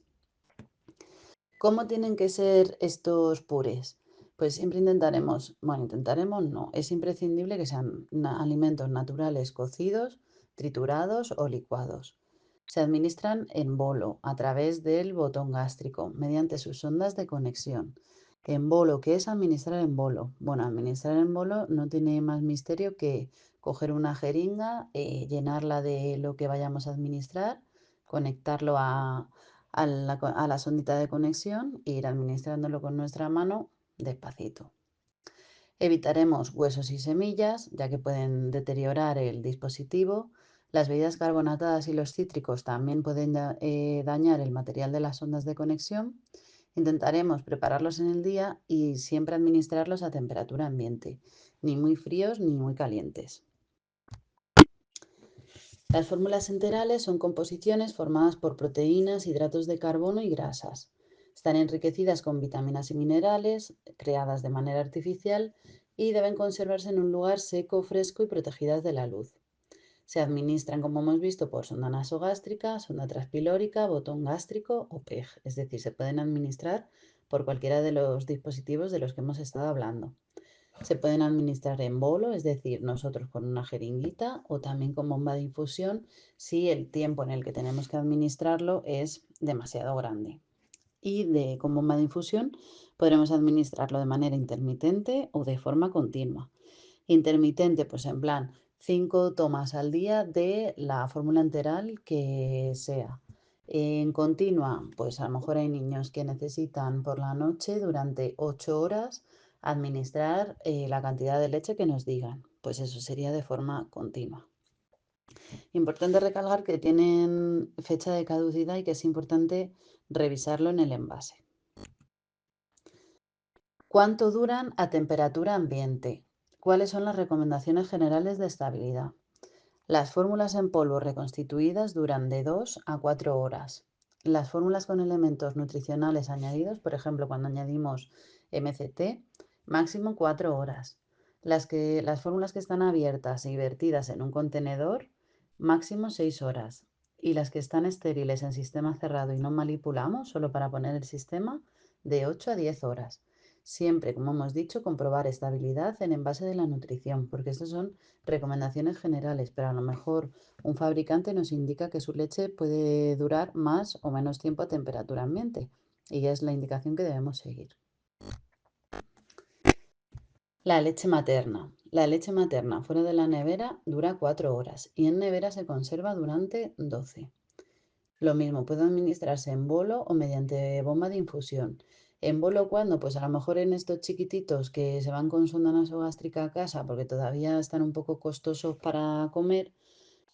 Speaker 3: ¿Cómo tienen que ser estos purés? Pues siempre intentaremos no, es imprescindible que sean alimentos naturales cocidos, triturados o licuados. Se administran en bolo a través del botón gástrico mediante sus ondas de conexión. En bolo, ¿qué es administrar en bolo? Bueno, administrar en bolo no tiene más misterio que coger una jeringa, llenarla de lo que vayamos a administrar, conectarlo a la sondita de conexión e ir administrándolo con nuestra mano despacito. Evitaremos huesos y semillas, ya que pueden deteriorar el dispositivo. Las bebidas carbonatadas y los cítricos también pueden dañar el material de las ondas de conexión. Intentaremos prepararlos en el día y siempre administrarlos a temperatura ambiente, ni muy fríos ni muy calientes. Las fórmulas enterales son composiciones formadas por proteínas, hidratos de carbono y grasas. Están enriquecidas con vitaminas y minerales, creadas de manera artificial y deben conservarse en un lugar seco, fresco y protegidas de la luz. Se administran, como hemos visto, por sonda nasogástrica, sonda transpilórica, botón gástrico o PEG. Es decir, se pueden administrar por cualquiera de los dispositivos de los que hemos estado hablando. Se pueden administrar en bolo, es decir, nosotros con una jeringuita, o también con bomba de infusión si el tiempo en el que tenemos que administrarlo es demasiado grande. Y con bomba de infusión podremos administrarlo de manera intermitente o de forma continua. Intermitente, pues en plan 5 tomas al día de la fórmula enteral que sea. En continua, pues a lo mejor hay niños que necesitan por la noche durante 8 horas administrar la cantidad de leche que nos digan. Pues eso sería de forma continua. Importante recalcar que tienen fecha de caducidad y que es importante revisarlo en el envase. ¿Cuánto duran a temperatura ambiente? ¿Cuáles son las recomendaciones generales de estabilidad? Las fórmulas en polvo reconstituidas duran de 2 a 4 horas. Las fórmulas con elementos nutricionales añadidos, por ejemplo, cuando añadimos MCT, máximo 4 horas. Las fórmulas que están abiertas y vertidas en un contenedor, máximo 6 horas. Y las que están estériles en sistema cerrado y no manipulamos, solo para poner el sistema, de 8 a 10 horas. Siempre, como hemos dicho, comprobar estabilidad en envase de la nutrición, porque estas son recomendaciones generales, pero a lo mejor un fabricante nos indica que su leche puede durar más o menos tiempo a temperatura ambiente y es la indicación que debemos seguir. La leche materna. La leche materna fuera de la nevera dura 4 horas y en nevera se conserva durante 12. Lo mismo, puede administrarse en bolo o mediante bomba de infusión. En bolo, ¿cuándo? Pues a lo mejor en estos chiquititos que se van con sonda nasogástrica a casa porque todavía están un poco costosos para comer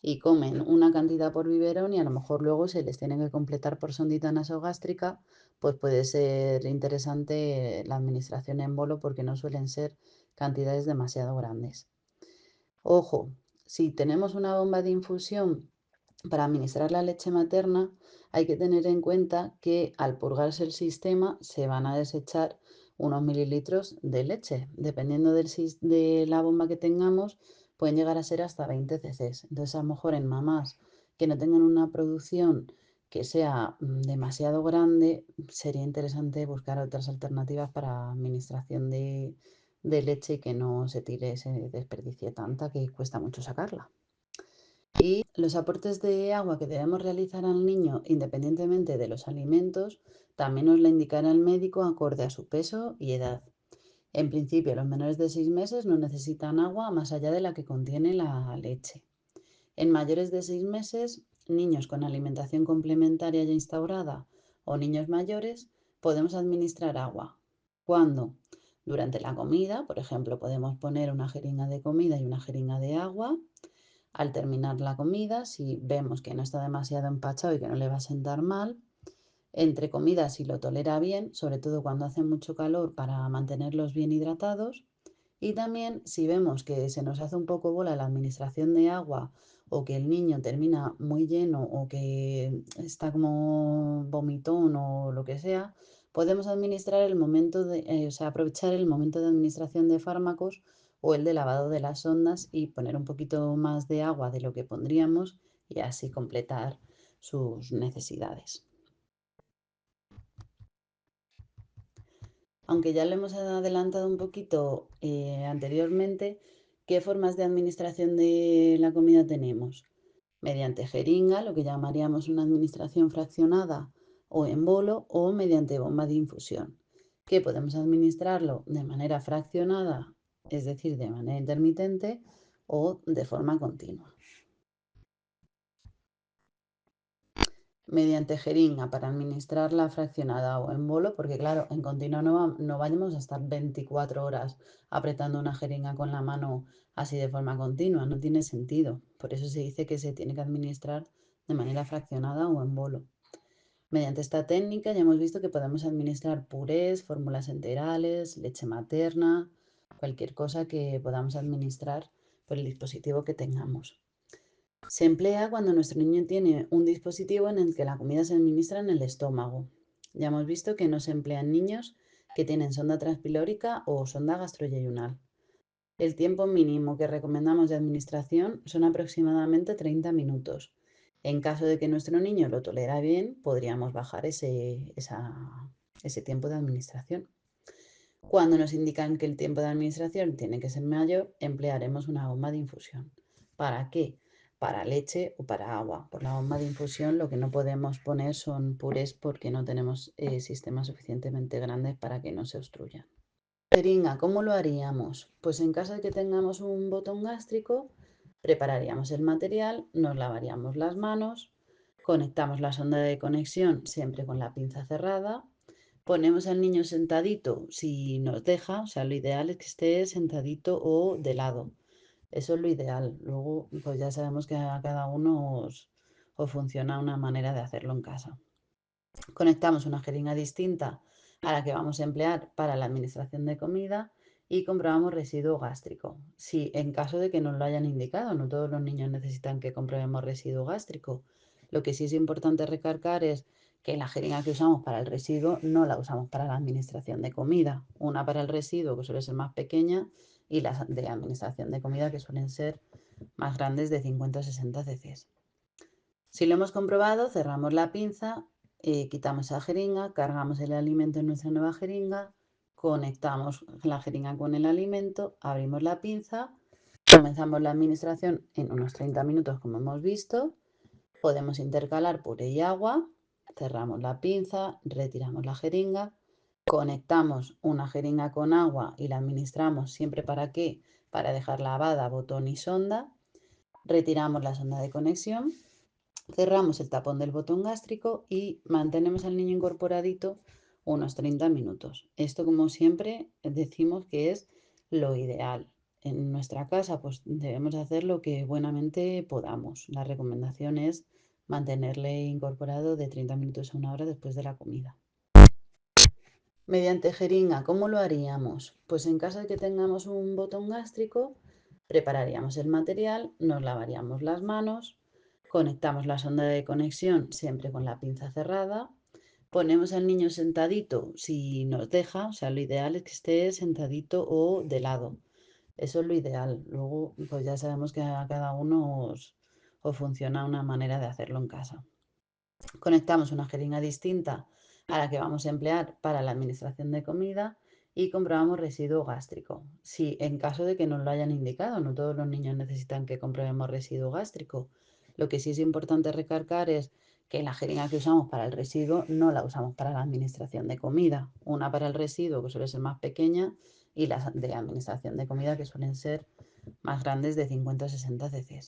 Speaker 3: y comen una cantidad por biberón y a lo mejor luego se les tiene que completar por sondita nasogástrica, pues puede ser interesante la administración en bolo porque no suelen ser cantidades demasiado grandes. Ojo, si tenemos una bomba de infusión para administrar la leche materna, hay que tener en cuenta que al purgarse el sistema se van a desechar unos mililitros de leche. Dependiendo de la bomba que tengamos, pueden llegar a ser hasta 20 cc. Entonces, a lo mejor en mamás que no tengan una producción que sea demasiado grande, sería interesante buscar otras alternativas para administración de leche y que no se tire, se desperdicie tanta que cuesta mucho sacarla. Y los aportes de agua que debemos realizar al niño, independientemente de los alimentos, también nos lo indicará el médico acorde a su peso y edad. En principio, los menores de 6 meses no necesitan agua más allá de la que contiene la leche. En mayores de 6 meses, niños con alimentación complementaria ya instaurada o niños mayores, podemos administrar agua. ¿Cuándo? Durante la comida, por ejemplo, podemos poner una jeringa de comida y una jeringa de agua. Al terminar la comida, si vemos que no está demasiado empachado y que no le va a sentar mal, entre comidas si lo tolera bien, sobre todo cuando hace mucho calor para mantenerlos bien hidratados. Y también si vemos que se nos hace un poco bola la administración de agua o que el niño termina muy lleno o que está como vomitón o lo que sea, podemos administrar aprovechar el momento de administración de fármacos o el de lavado de las sondas y poner un poquito más de agua de lo que pondríamos y así completar sus necesidades. Aunque ya lo hemos adelantado un poquito anteriormente, ¿qué formas de administración de la comida tenemos? Mediante jeringa, lo que llamaríamos una administración fraccionada o en bolo, o mediante bomba de infusión, que podemos administrarlo de manera fraccionada, es decir, de manera intermitente o de forma continua. Mediante jeringa para administrarla fraccionada o en bolo, porque claro, en continuo no vayamos a estar 24 horas apretando una jeringa con la mano así de forma continua, no tiene sentido. Por eso se dice que se tiene que administrar de manera fraccionada o en bolo. Mediante esta técnica ya hemos visto que podemos administrar purés, fórmulas enterales, leche materna, cualquier cosa que podamos administrar por el dispositivo que tengamos. Se emplea cuando nuestro niño tiene un dispositivo en el que la comida se administra en el estómago. Ya hemos visto que no se emplea en niños que tienen sonda transpilórica o sonda gastroyeyunal. El tiempo mínimo que recomendamos de administración son aproximadamente 30 minutos. En caso de que nuestro niño lo tolera bien, podríamos bajar ese tiempo de administración. Cuando nos indican que el tiempo de administración tiene que ser mayor, emplearemos una bomba de infusión. ¿Para qué? Para leche o para agua. Por la bomba de infusión lo que no podemos poner son purés porque no tenemos sistemas suficientemente grandes para que no se obstruyan. Jeringa, ¿cómo lo haríamos? Pues en caso de que tengamos un botón gástrico, prepararíamos el material, nos lavaríamos las manos, conectamos la sonda de conexión siempre con la pinza cerrada, ponemos al niño sentadito si nos deja, o sea, lo ideal es que esté sentadito o de lado. Eso es lo ideal. Luego, pues ya sabemos que a cada uno os funciona una manera de hacerlo en casa. Conectamos una jeringa distinta a la que vamos a emplear para la administración de comida y comprobamos residuo gástrico. Si en caso de que nos lo hayan indicado, no todos los niños necesitan que comprobemos residuo gástrico. Lo que sí es importante recalcar es que la jeringa que usamos para el residuo no la usamos para la administración de comida. Una para el residuo, que suele ser más pequeña, y las de administración de comida, que suelen ser más grandes, de 50 o 60 cc. Si lo hemos comprobado, cerramos la pinza, quitamos la jeringa, cargamos el alimento en nuestra nueva jeringa, conectamos la jeringa con el alimento, abrimos la pinza, comenzamos la administración en unos 30 minutos, como hemos visto. Podemos intercalar puré y agua, cerramos la pinza, retiramos la jeringa, conectamos una jeringa con agua y la administramos siempre para qué, para dejar lavada botón y sonda, retiramos la sonda de conexión, cerramos el tapón del botón gástrico y mantenemos al niño incorporadito unos 30 minutos. Esto, como siempre, decimos que es lo ideal. En nuestra casa, pues debemos hacer lo que buenamente podamos. La recomendación es mantenerle incorporado de 30 minutos a una hora después de la comida. Mediante jeringa, ¿cómo lo haríamos? Pues en caso de que tengamos un botón gástrico, prepararíamos el material, nos lavaríamos las manos, conectamos la sonda de conexión siempre con la pinza cerrada, ponemos al niño sentadito si nos deja, o sea, lo ideal es que esté sentadito o de lado. Eso es lo ideal. Luego, pues ya sabemos que a cada uno os funciona una manera de hacerlo en casa. Conectamos una jeringa distinta a la que vamos a emplear para la administración de comida y comprobamos residuo gástrico. Si en caso de que nos lo hayan indicado, no todos los niños necesitan que comprobemos residuo gástrico. Lo que sí es importante recalcar es que la jeringa que usamos para el residuo no la usamos para la administración de comida. Una para el residuo, que suele ser más pequeña, y las de administración de comida, que suelen ser más grandes, de 50 o 60 cc.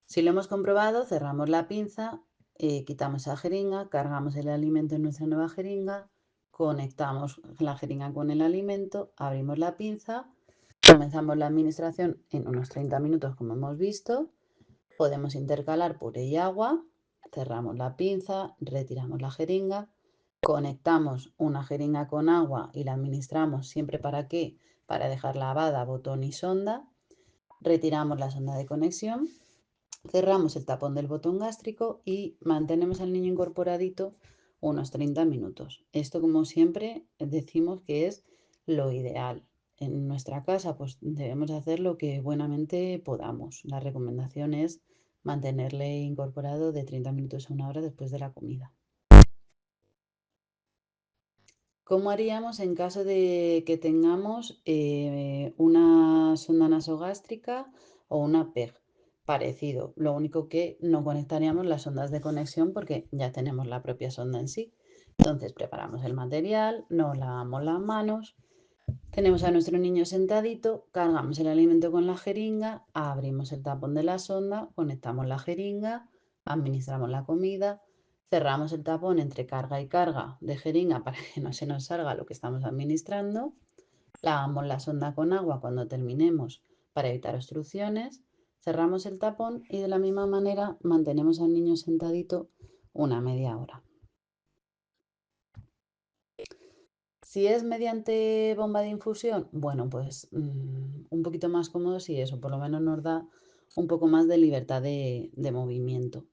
Speaker 3: Si lo hemos comprobado, cerramos la pinza, quitamos la jeringa, cargamos el alimento en nuestra nueva jeringa, conectamos la jeringa con el alimento, abrimos la pinza, comenzamos la administración en unos 30 minutos, como hemos visto. Podemos intercalar puré y agua, cerramos la pinza, retiramos la jeringa, conectamos una jeringa con agua y la administramos siempre para qué, para dejar lavada botón y sonda, retiramos la sonda de conexión, cerramos el tapón del botón gástrico y mantenemos al niño incorporadito unos 30 minutos. Esto, como siempre, decimos que es lo ideal. En nuestra casa, pues debemos hacer lo que buenamente podamos. La recomendación es mantenerle incorporado de 30 minutos a una hora después de la comida. ¿Cómo haríamos en caso de que tengamos una sonda nasogástrica o una PEG? Parecido, lo único que no conectaríamos las sondas de conexión porque ya tenemos la propia sonda en sí. Entonces preparamos el material, nos lavamos las manos, tenemos a nuestro niño sentadito, cargamos el alimento con la jeringa, abrimos el tapón de la sonda, conectamos la jeringa, administramos la comida, cerramos el tapón entre carga y carga de jeringa para que no se nos salga lo que estamos administrando, lavamos la sonda con agua cuando terminemos para evitar obstrucciones, cerramos el tapón y de la misma manera mantenemos al niño sentadito una media hora. Si es mediante bomba de infusión, bueno, pues un poquito más cómodo si eso, por lo menos nos da un poco más de libertad de movimiento.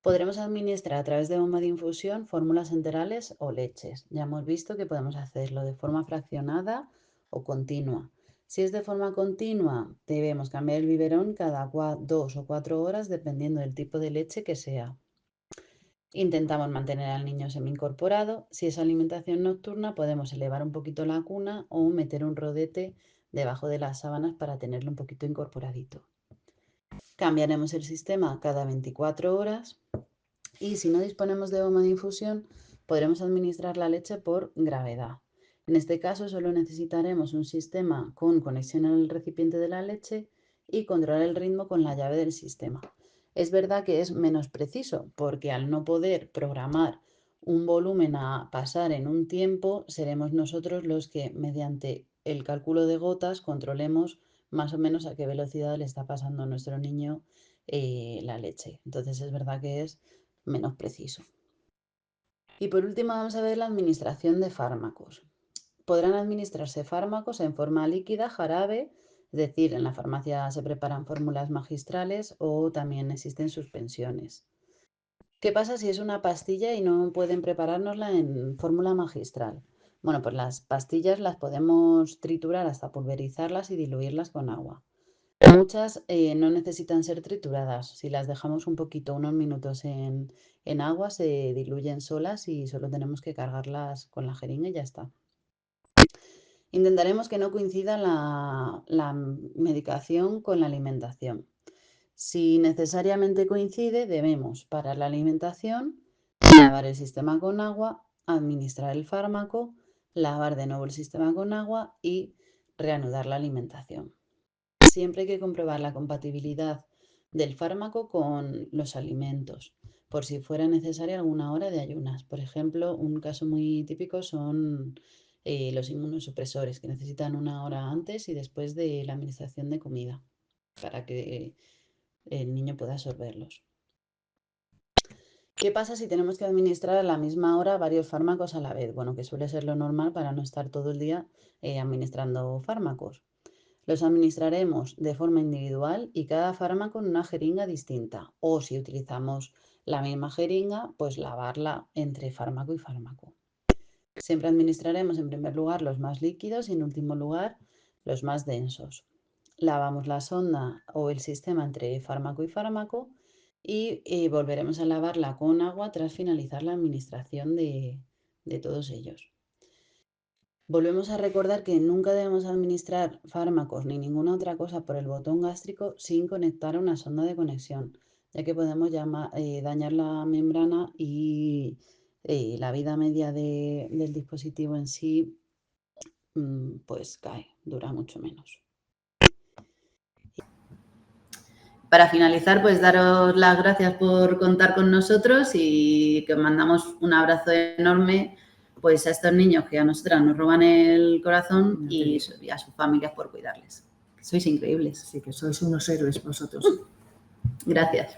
Speaker 3: Podremos administrar a través de bomba de infusión fórmulas enterales o leches. Ya hemos visto que podemos hacerlo de forma fraccionada o continua. Si es de forma continua, debemos cambiar el biberón cada 2 o 4 horas dependiendo del tipo de leche que sea. Intentamos mantener al niño semi-incorporado. Si es alimentación nocturna, podemos elevar un poquito la cuna o meter un rodete debajo de las sábanas para tenerlo un poquito incorporadito. Cambiaremos el sistema cada 24 horas y si no disponemos de bomba de infusión, podremos administrar la leche por gravedad. En este caso solo necesitaremos un sistema con conexión al recipiente de la leche y controlar el ritmo con la llave del sistema. Es verdad que es menos preciso porque al no poder programar un volumen a pasar en un tiempo, seremos nosotros los que mediante el cálculo de gotas controlemos más o menos a qué velocidad le está pasando a nuestro niño la leche. Entonces es verdad que es menos preciso. Y por último vamos a ver la administración de fármacos. Podrán administrarse fármacos en forma líquida, jarabe, es decir, en la farmacia se preparan fórmulas magistrales o también existen suspensiones. ¿Qué pasa si es una pastilla y no pueden preparárnosla en fórmula magistral? Bueno, pues las pastillas las podemos triturar hasta pulverizarlas y diluirlas con agua. Muchas no necesitan ser trituradas. Si las dejamos un poquito, unos minutos en agua, se diluyen solas y solo tenemos que cargarlas con la jeringa y ya está. Intentaremos que no coincida la medicación con la alimentación. Si necesariamente coincide, debemos parar la alimentación, lavar el sistema con agua, administrar el fármaco, lavar de nuevo el sistema con agua y reanudar la alimentación. Siempre hay que comprobar la compatibilidad del fármaco con los alimentos, por si fuera necesaria alguna hora de ayunas. Por ejemplo, un caso muy típico son los inmunosupresores, que necesitan una hora antes y después de la administración de comida, para que el niño pueda absorberlos. ¿Qué pasa si tenemos que administrar a la misma hora varios fármacos a la vez? Bueno, que suele ser lo normal para no estar todo el día administrando fármacos. Los administraremos de forma individual y cada fármaco en una jeringa distinta. O si utilizamos la misma jeringa, pues lavarla entre fármaco y fármaco. Siempre administraremos en primer lugar los más líquidos y en último lugar los más densos. Lavamos la sonda o el sistema entre fármaco y fármaco y volveremos a lavarla con agua tras finalizar la administración de todos ellos. Volvemos a recordar que nunca debemos administrar fármacos ni ninguna otra cosa por el botón gástrico sin conectar una sonda de conexión, ya que podemos dañar la membrana y la vida media del dispositivo en sí pues cae, dura mucho menos.
Speaker 1: Para finalizar, pues daros las gracias por contar con nosotros y que os mandamos un abrazo enorme pues a estos niños que a nosotras nos roban el corazón y a sus familias por cuidarles. Sois increíbles.
Speaker 2: Sí, que sois unos héroes vosotros.
Speaker 1: Gracias.